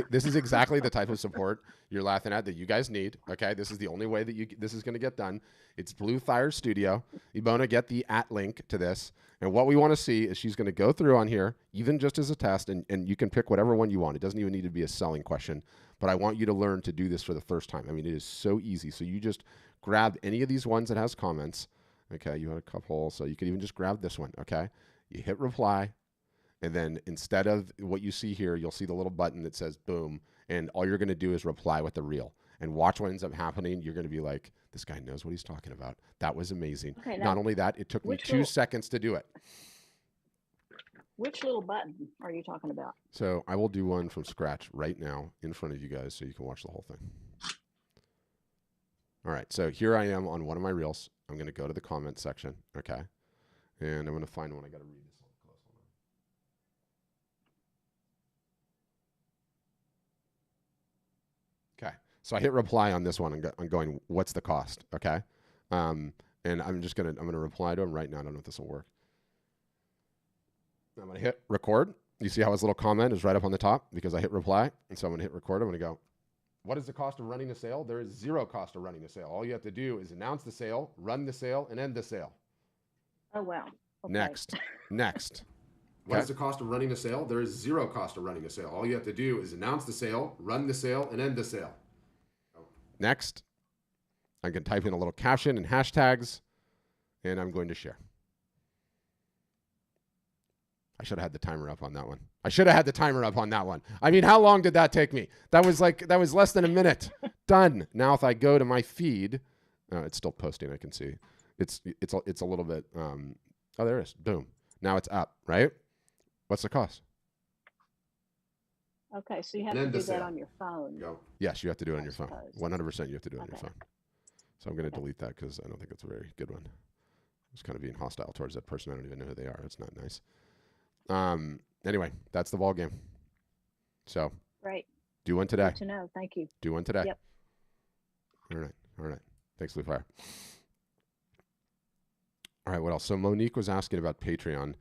[SPEAKER 1] this is exactly the type of support you're laughing at that you guys need. Okay. This is the only way that this is going to get done. It's Blue Fire Studio. Ibona, get the @link to this. And what we want to see is she's going to go through on here, even just as a test, and you can pick whatever one you want. It doesn't even need to be a selling question, but I want you to learn to do this for the first time. I mean, it is so easy. So you just grab any of these ones that has comments. Okay, you had a couple, so you could even just grab this one, okay? You hit reply, and then instead of what you see here, you'll see the little button that says boom, and all you're going to do is reply with the reel. And watch what ends up happening. You're going to be like, this guy knows what he's talking about. That was amazing. Okay, not only that, it took me 2 seconds to do it.
[SPEAKER 7] Which little button are you talking about?
[SPEAKER 1] So I will do one from scratch right now in front of you guys so you can watch the whole thing. All right, so here I am on one of my reels. I'm going to go to the comment section, okay? And I'm going to find one. I got to read this a little close. Okay, so I hit reply on this one. I'm going, what's the cost, okay? And I'm going to reply to him right now. I don't know if this will work. I'm going to hit record. You see how his little comment is right up on the top because I hit reply. And so I'm going to hit record. I'm going to go, what is the cost of running a sale? There is 0 cost of running a sale. All you have to do is announce the sale, run the sale, and end the sale.
[SPEAKER 7] Oh, wow. Okay.
[SPEAKER 1] Next. What is the cost of running a sale? There is 0 cost of running a sale. All you have to do is announce the sale, run the sale, and end the sale. Next. I can type in a little caption and hashtags, and I'm going to share. I should have had the timer up on that one. I mean, how long did that take me? That was less than a minute. Done. Now, if I go to my feed, it's still posting. I can see it's a little bit. Oh, there it is. Boom. Now it's up. Right. What's the cost?
[SPEAKER 7] Okay, so you have to do that on your phone.
[SPEAKER 1] Go. Yes, you have to do it on your phone. 100%. You have to do it on your phone. So I'm going to delete that because I don't think it's a very good one. It's kind of being hostile towards that person. I don't even know who they are. It's not nice. Anyway, that's the ball game. So
[SPEAKER 7] right.
[SPEAKER 1] Do one today.
[SPEAKER 7] Good to know. Thank you.
[SPEAKER 1] Do one today.
[SPEAKER 7] Yep.
[SPEAKER 1] All right. Thanks, Blue Fire. All right, what else? So Monique was asking about Patreon.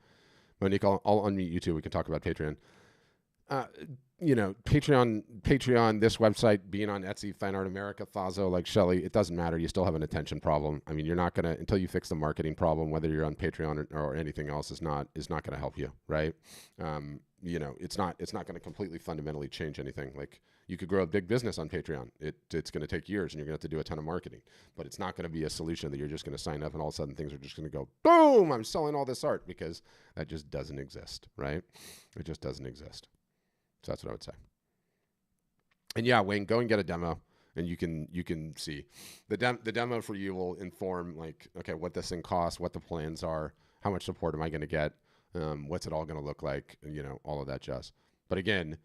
[SPEAKER 1] Monique, I'll unmute you too. We can talk about Patreon. Patreon, this website, being on Etsy, Fine Art America, Thazo, like Shelly, it doesn't matter. You still have an attention problem. I mean, you're not gonna until you fix the marketing problem. Whether you're on Patreon or anything else is not gonna help you, right? It's not gonna completely fundamentally change anything. Like you could grow a big business on Patreon. It's gonna take years, and you're gonna have to do a ton of marketing. But it's not gonna be a solution that you're just gonna sign up and all of a sudden things are just gonna go boom. I'm selling all this art because that just doesn't exist, right? It just doesn't exist. So that's what I would say. And yeah, Wayne, go and get a demo, and you can see the demo for you will inform like, okay, what this thing costs, what the plans are, how much support am I going to get, what's it all going to look like, all of that jazz. But again,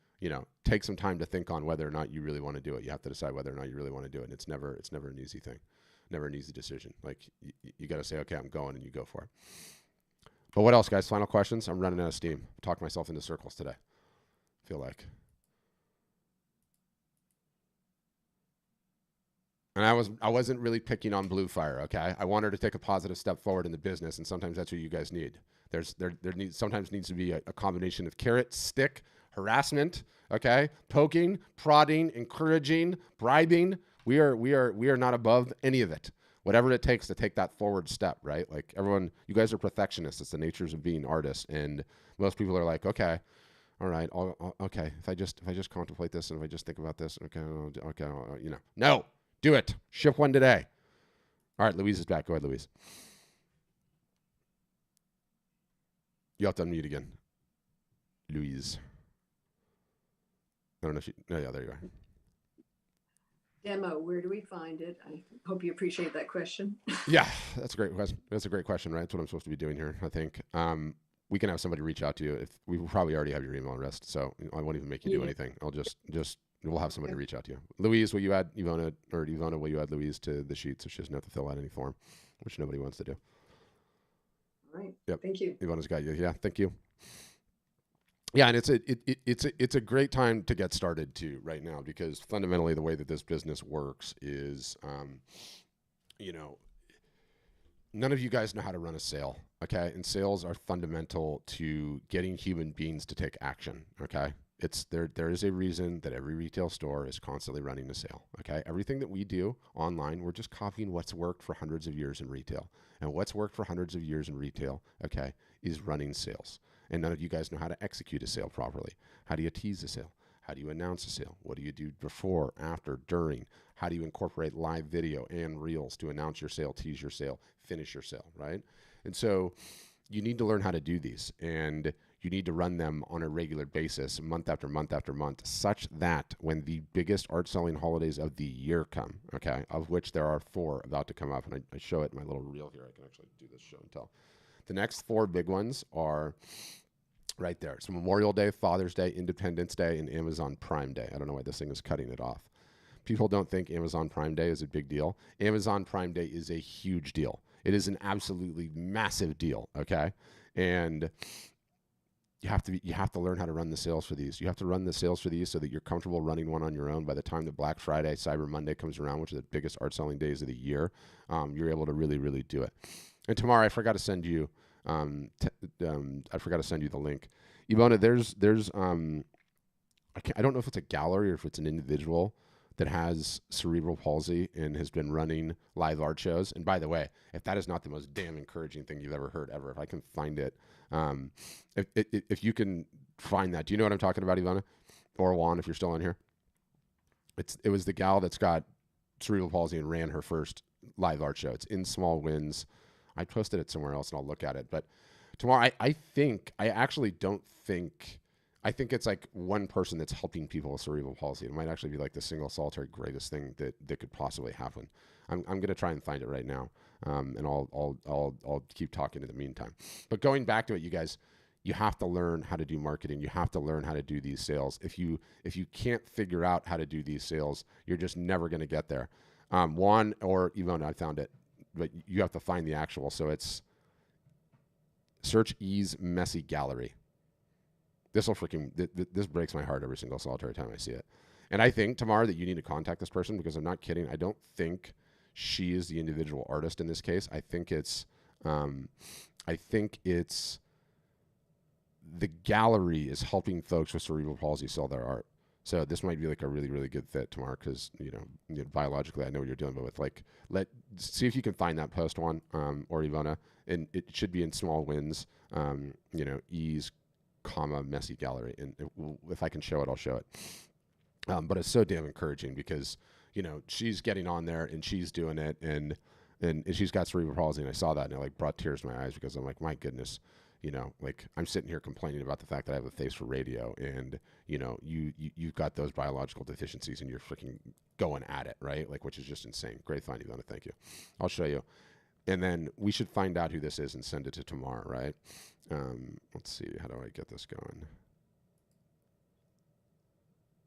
[SPEAKER 1] take some time to think on whether or not you really want to do it. You have to decide whether or not you really want to do it. And it's never an easy thing, never an easy decision. Like you got to say, okay, I'm going, and you go for it. But what else, guys? Final questions. I'm running out of steam. Talked myself into circles today. Feel like. And I wasn't really picking on Blue Fire, okay? I want her to take a positive step forward in the business, and sometimes that's what you guys need. Sometimes needs to be a combination of carrot, stick, harassment, okay? Poking, prodding, encouraging, bribing. We are not above any of it. Whatever it takes to take that forward step, right? Like everyone, you guys are perfectionists. It's the natures of being artists, and most people are like, okay. All right. Okay. If I just contemplate this and if I just think about this, okay. No, do it. Ship one today. All right. Louise is back. Go ahead, Louise. You have to unmute again. Louise. I don't know if she. Oh, yeah, there you are.
[SPEAKER 5] demo, where do we find it? I hope you appreciate that question.
[SPEAKER 1] Yeah, that's a great question. That's a great question, right? That's what I'm supposed to be doing here, I think. We can have somebody reach out to you. If we probably already have your email address, so I won't even make you do anything. I'll just we'll have somebody reach out to you. Louise, will you add Ivona, or Ivona, will you add Louise to the sheet so she doesn't have to fill out any form, which nobody wants to do.
[SPEAKER 5] All right.
[SPEAKER 1] Yep.
[SPEAKER 5] Thank you.
[SPEAKER 1] Ivona's got you. Yeah, thank you. Yeah, and it's a great time to get started too right now, because fundamentally the way that this business works is, you know, none of you guys know how to run a sale, okay? And sales are fundamental to getting human beings to take action, okay? It's there is a reason that every retail store is constantly running a sale, okay? Everything that we do online, we're just copying what's worked for hundreds of years in retail. And what's worked for hundreds of years in retail, okay, is running sales. And none of you guys know how to execute a sale properly. How do you tease a sale? How do you announce a sale? What do you do before, after, during? How do you incorporate live video and reels to announce your sale, tease your sale, finish your sale, right? And so you need to learn how to do these, and you need to run them on a regular basis, month after month after month, such that when the biggest art selling holidays of the year come, okay, of which there are 4 about to come up, and I show it in my little reel here. I can actually do this show and tell. The next 4 big ones are right there. So Memorial Day, Father's Day, Independence Day, and Amazon Prime Day. I don't know why this thing is cutting it off. People don't think Amazon Prime Day is a big deal. Amazon Prime Day is a huge deal. It is an absolutely massive deal, okay? And you have to learn how to run the sales for these. You have to run the sales for these so that you're comfortable running one on your own. By the time the Black Friday, Cyber Monday comes around, which are the biggest art selling days of the year, you're able to really, really do it. And tomorrow, I forgot to send you the link. Ivona, there's I don't know if it's a gallery or if it's an individual that has cerebral palsy and has been running live art shows. And by the way, if that is not the most damn encouraging thing you've ever heard ever, if I can find it, if you can find that, do you know what I'm talking about, Ivona? Or Juan, if you're still on here? It was the gal that's got cerebral palsy and ran her first live art show. It's in Small Winds. I posted it somewhere else and I'll look at it. But tomorrow, I think it's like one person that's helping people with cerebral palsy. It might actually be like the single solitary greatest thing that could possibly happen. I'm going to try and find it right now. And I'll keep talking in the meantime. But going back to it, you guys, you have to learn how to do marketing. You have to learn how to do these sales. If you can't figure out how to do these sales, you're just never going to get there. Juan or Ivona, I found it, but you have to find the actual. So it's search Ease Messy Gallery. This breaks my heart every single solitary time I see it. And I think, Tamar, that you need to contact this person, because I'm not kidding. I don't think she is the individual artist in this case. I think it's the gallery is helping folks with cerebral palsy sell their art. So this might be like a really, really good fit, Tamar, because biologically I know what you're dealing with. Like, see if you can find that post one, or Ivona, and it should be in Small Winds. Ease, Messy Gallery, and if I can show it, I'll show it. But it's so damn encouraging because she's getting on there and she's doing it, and she's got cerebral palsy, and I saw that and it brought tears to my eyes, because I'm like, my goodness. I'm sitting here complaining about the fact that I have a face for radio, and you've got those biological deficiencies and you're freaking going at it, right? Which is just insane. Great find, Ivona. Thank you. I'll show you. And then we should find out who this is and send it to Tamar, right? Let's see. How do I get this going?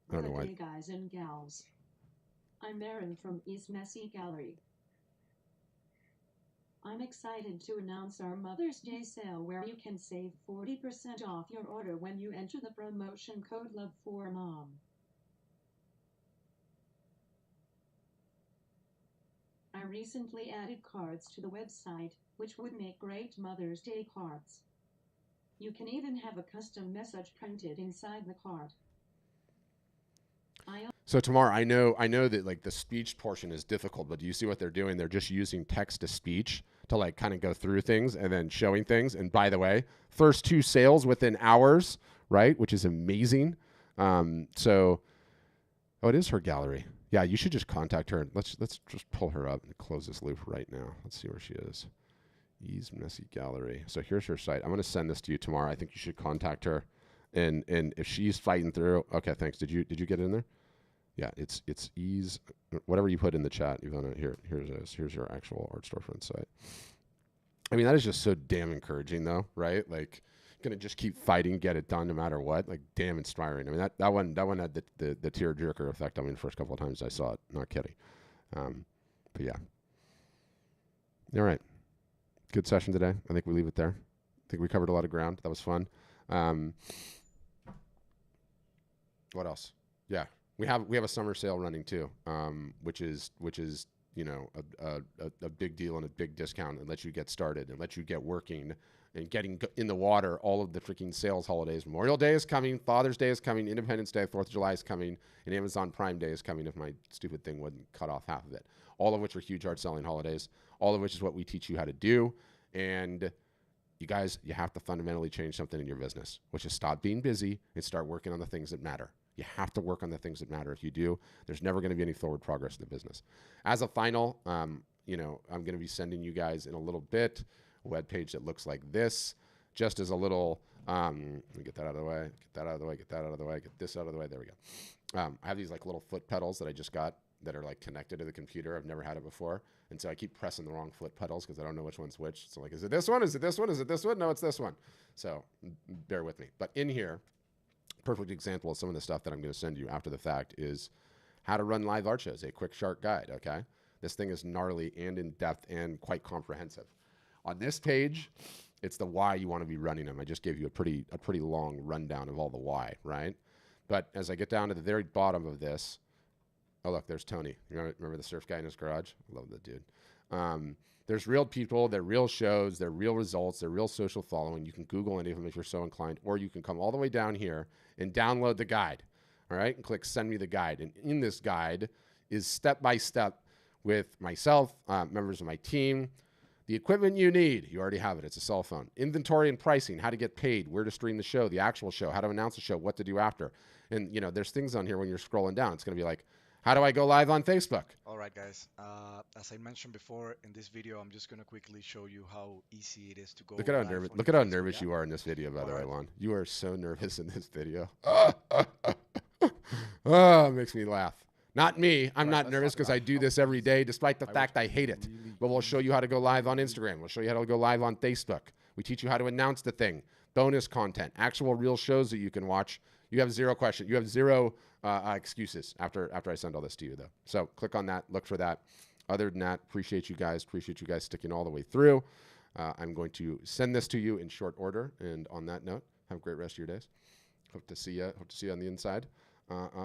[SPEAKER 1] I don't know why.
[SPEAKER 9] Hey guys and gals. I'm Erin from East Messy Gallery. I'm excited to announce our Mother's Day sale, where you can save 40% off your order when you enter the promotion code LOVE4MOM. I recently added cards to the website, which would make great Mother's Day cards. You can even have a custom message printed inside the card.
[SPEAKER 1] So Tamar, I know that the speech portion is difficult, but do you see what they're doing? They're just using text to speech to kind of go through things and then showing things. And by the way, first 2 sales within hours, right? Which is amazing. It is her gallery. Yeah, you should just contact her. Let's just pull her up and close this loop right now. Let's see where she is. Ease Messy Gallery. So here's her site. I'm going to send this to you tomorrow. I think you should contact her. And if she's fighting through, okay, thanks. Did you get it in there? Yeah, it's ease, whatever you put in the chat, Ivana, here's your actual art storefront site. I mean, that is just so damn encouraging though, right? Like, gonna just keep fighting, get it done no matter what. Like, damn inspiring. I mean, that one had the tear jerker effect on me the first couple of times I saw it. Not kidding. But yeah. All right. Good session today. I think we leave it there. I think we covered a lot of ground. That was fun. What else? Yeah, we have a summer sale running too, which is you know a big deal and a big discount, and lets you get started and lets you get working and getting in the water all of the freaking sales holidays. Memorial Day is coming, Father's Day is coming, Independence Day, 4th of July is coming, and Amazon Prime Day is coming if my stupid thing wouldn't cut off half of it. All of which are huge hard selling holidays, all of which is what we teach you how to do. And you guys, you have to fundamentally change something in your business, which is stop being busy and start working on the things that matter. You have to work on the things that matter. If you do, there's never going to be any forward progress in the business. As a final, you know, I'm going to be sending you guys in a little bit a web page that looks like this, just as a little, let me get that out of the way, get that out of the way, get that out of the way, get this out of the way. There we go. I have these like little foot pedals that I just got that are like connected to the computer. I've never had it before. And so I keep pressing the wrong foot pedals because I don't know which one's which. So like, is it this one? Is it this one? Is it this one? No, it's this one. So bear with me. But in here, perfect example of some of the stuff that I'm going to send you after the fact is how to run live art shows, a quick, sharp guide, okay? This thing is gnarly and in-depth and quite comprehensive. On this page, it's the why you want to be running them. I just gave you a pretty long rundown of all the why, right? But as I get down to the very bottom of this, oh, look, there's Tony. You remember the surf guy in his garage? I love that dude. There's real people, they're real shows, they're real results, they're real social following. You can Google any of them if you're so inclined, or you can come all the way down here and download the guide, all right? And click send me the guide. And in this guide is step-by-step with myself, members of my team, the equipment you need. You already have it. It's a cell phone. Inventory and pricing, how to get paid, where to stream the show, the actual show, how to announce the show, what to do after. And, you know, there's things on here when you're scrolling down. It's going to be like, how do I go live on Facebook?
[SPEAKER 10] All right, guys. As I mentioned before in this video, I'm just going to quickly show you how easy it is to go
[SPEAKER 1] Look at how
[SPEAKER 10] live
[SPEAKER 1] nervous.
[SPEAKER 10] on
[SPEAKER 1] Look
[SPEAKER 10] your
[SPEAKER 1] at how
[SPEAKER 10] Facebook
[SPEAKER 1] nervous
[SPEAKER 10] app.
[SPEAKER 1] you are in this video, by the way,
[SPEAKER 10] Alright.
[SPEAKER 1] Lon. You are so nervous in this video. Oh, it makes me laugh. Not me. I'm
[SPEAKER 10] Alright,
[SPEAKER 1] not
[SPEAKER 10] let's
[SPEAKER 1] nervous
[SPEAKER 10] talk
[SPEAKER 1] because
[SPEAKER 10] about
[SPEAKER 1] I do
[SPEAKER 10] how
[SPEAKER 1] this every
[SPEAKER 10] easy
[SPEAKER 1] day, despite the
[SPEAKER 10] I
[SPEAKER 1] fact
[SPEAKER 10] would
[SPEAKER 1] I hate it.
[SPEAKER 10] really
[SPEAKER 1] But we'll show you how to go live on Instagram. We'll show you how to go live on Facebook. We teach you how to announce the thing. Bonus content, actual real shows that you can watch. You have zero question. You have zero excuses after I send all this to you, though. So click on that. Look for that. Other than that, appreciate you guys. Appreciate you guys sticking all the way through. I'm going to send this to you in short order. And on that note, have a great rest of your days. Hope to see you on the inside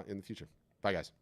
[SPEAKER 1] in the future. Bye, guys.